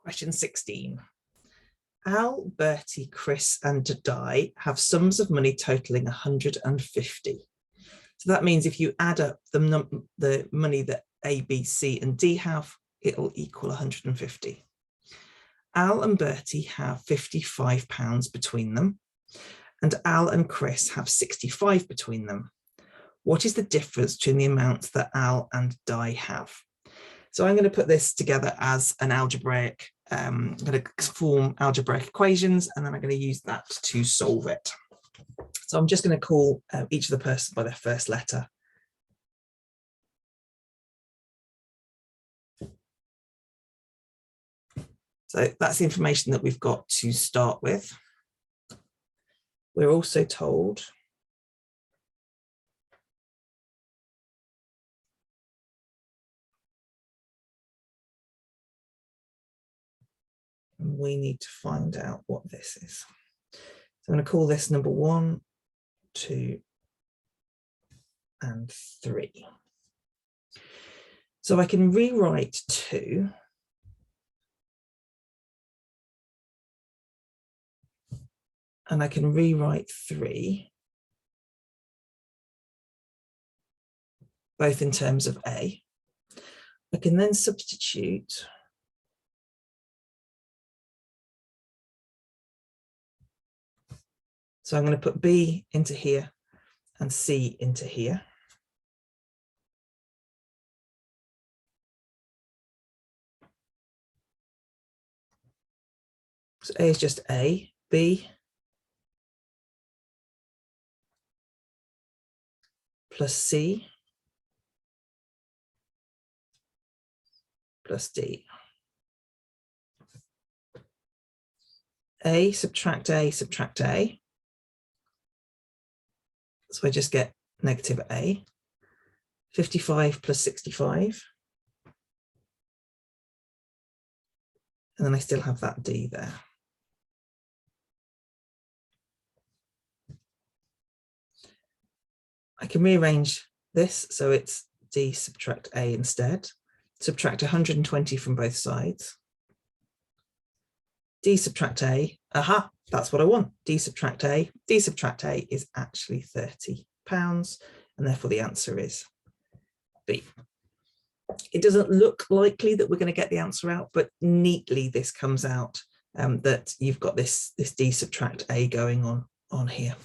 Question 16. Al, Bertie, Chris and Di have sums of money totaling 150. So that means if you add up the money that A, B, C and D have, it'll equal 150. Al and Bertie have £55 between them, and Al and Chris have 65 between them. What is the difference between the amounts that Al and Di have? So I'm going to put this together as an algebraic, I'm going to form algebraic equations, and then I'm going to use that to solve it. So I'm just going to call each of the persons by their first letter. So that's the information that we've got to start with. We're also told we need to find out what this is. So I'm going to call this number 1, 2, and 3. So I can rewrite 2 and I can rewrite 3, both in terms of A. I can then substitute so I'm going to put B into here and C into here. So A is just A, B plus C plus D. A, subtract A, subtract A. So I just get negative A. 55 plus 65. And then I still have that D there. I can rearrange this so it's D subtract A instead. Subtract 120 from both sides. D subtract A, aha, that's what I want. D subtract A is actually £30, and therefore the answer is B. It doesn't look likely that we're going to get the answer out, but neatly this comes out that you've got this D subtract A going on here.